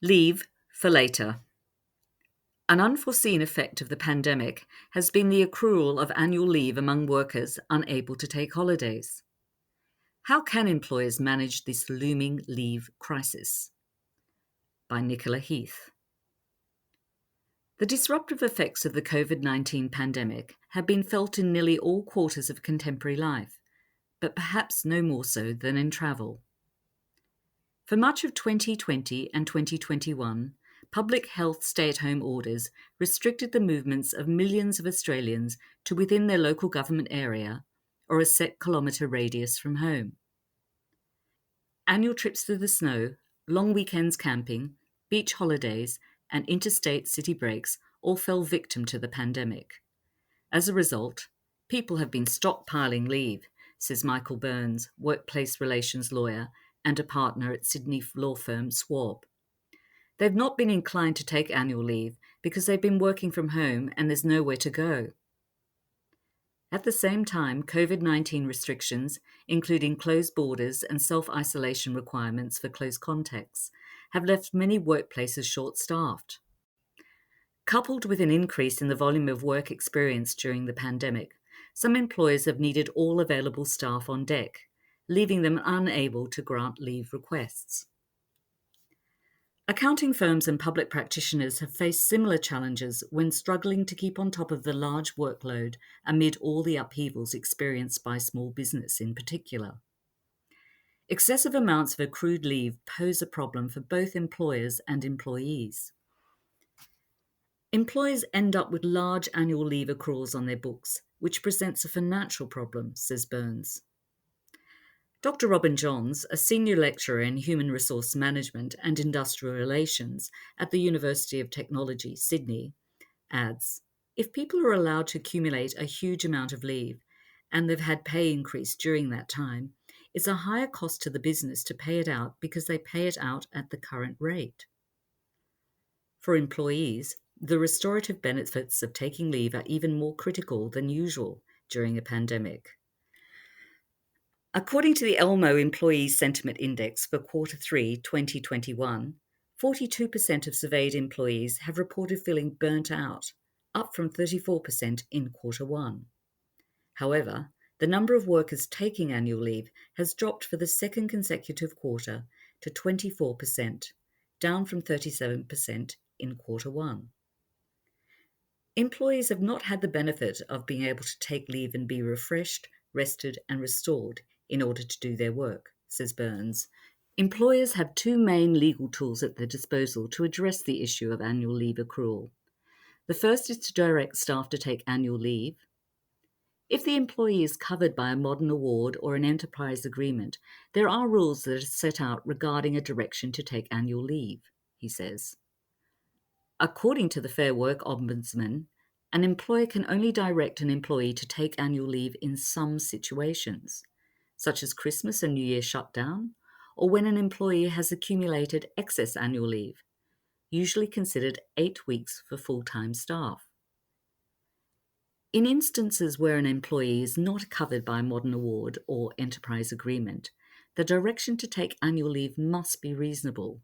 Leave for later. An unforeseen effect of the pandemic has been the accrual of annual leave among workers unable to take holidays. How can employers manage this looming leave crisis? By Nicola Heath. The disruptive effects of the COVID-19 pandemic have been felt in nearly all quarters of contemporary life, but perhaps no more so than in travel. For much of 2020 and 2021, public health stay-at-home orders restricted the movements of millions of Australians to within their local government area or a set kilometre radius from home. Annual trips through the snow, long weekends camping, beach holidays, and interstate city breaks all fell victim to the pandemic. As a result, people have been stockpiling leave, says Michael Burns, workplace relations lawyer and a partner at Sydney law firm Swab. They've not been inclined to take annual leave because they've been working from home and there's nowhere to go. At the same time, COVID-19 restrictions, including closed borders and self-isolation requirements for close contacts, have left many workplaces short-staffed. Coupled with an increase in the volume of work experienced during the pandemic, some employers have needed all available staff on deck, leaving them unable to grant leave requests. Accounting firms and public practitioners have faced similar challenges when struggling to keep on top of the large workload amid all the upheavals experienced by small business in particular. Excessive amounts of accrued leave pose a problem for both employers and employees. Employers end up with large annual leave accruals on their books, which presents a financial problem, says Burns. Dr. Robin Johns, a senior lecturer in human resource management and industrial relations at the University of Technology, Sydney, adds, if people are allowed to accumulate a huge amount of leave and they've had pay increase during that time, it's a higher cost to the business to pay it out because they pay it out at the current rate. For employees, the restorative benefits of taking leave are even more critical than usual during a pandemic. According to the Elmo Employee Sentiment Index for Q3 2021, 42% of surveyed employees have reported feeling burnt out, up from 34% in Q1. However, the number of workers taking annual leave has dropped for the second consecutive quarter to 24%, down from 37% in Q1. Employees have not had the benefit of being able to take leave and be refreshed, rested, and restored in order to do their work, says Burns. Employers have two main legal tools at their disposal to address the issue of annual leave accrual. The first is to direct staff to take annual leave. If the employee is covered by a modern award or an enterprise agreement, there are rules that are set out regarding a direction to take annual leave, he says. According to the Fair Work Ombudsman, an employer can only direct an employee to take annual leave in some situations, such as Christmas and New Year shutdown, or when an employee has accumulated excess annual leave, usually considered 8 weeks for full-time staff. In instances where an employee is not covered by a modern award or enterprise agreement, the direction to take annual leave must be reasonable.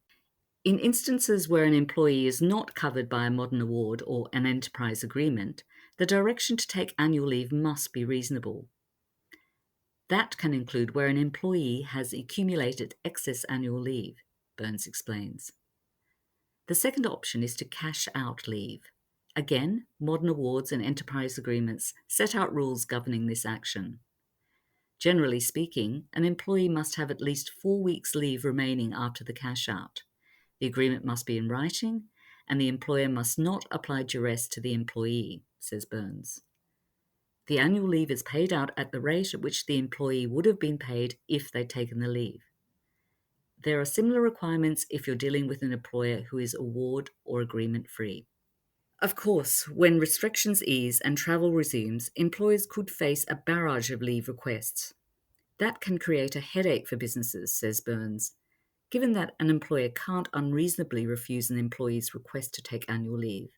In instances where an employee is not covered by a modern award or an enterprise agreement, the direction to take annual leave must be reasonable. That can include where an employee has accumulated excess annual leave, Burns explains. The second option is to cash out leave. Again, modern awards and enterprise agreements set out rules governing this action. Generally speaking, an employee must have at least 4 weeks leave remaining after the cash out. The agreement must be in writing, and the employer must not apply duress to the employee, says Burns. The annual leave is paid out at the rate at which the employee would have been paid if they'd taken the leave. There are similar requirements if you're dealing with an employer who is award or agreement free. Of course, when restrictions ease and travel resumes, employers could face a barrage of leave requests. That can create a headache for businesses, says Burns. Given that an employer can't unreasonably refuse an employee's request to take annual leave,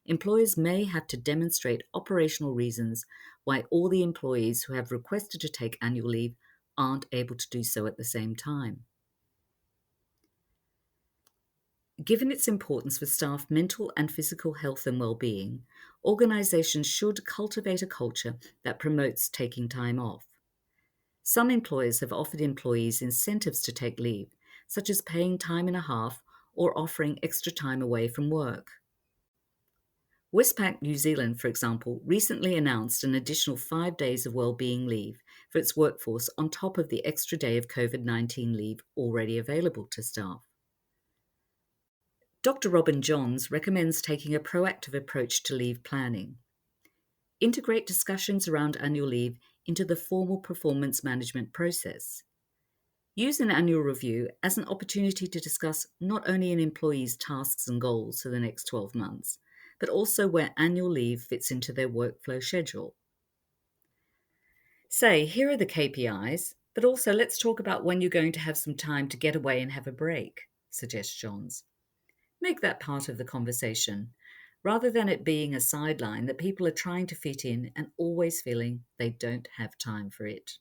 employers may have to demonstrate operational reasons why all the employees who have requested to take annual leave aren't able to do so at the same time. Given its importance for staff mental and physical health and well-being, organisations should cultivate a culture that promotes taking time off. Some employers have offered employees incentives to take leave, such as paying time and a half or offering extra time away from work. Westpac New Zealand, for example, recently announced an additional 5 days of wellbeing leave for its workforce on top of the extra day of COVID-19 leave already available to staff. Dr. Robin Johns recommends taking a proactive approach to leave planning. Integrate discussions around annual leave into the formal performance management process. Use an annual review as an opportunity to discuss not only an employee's tasks and goals for the next 12 months, but also where annual leave fits into their workflow schedule. Say, here are the KPIs, but also let's talk about when you're going to have some time to get away and have a break, suggests Johns. Make that part of the conversation, rather than it being a sideline that people are trying to fit in and always feeling they don't have time for it.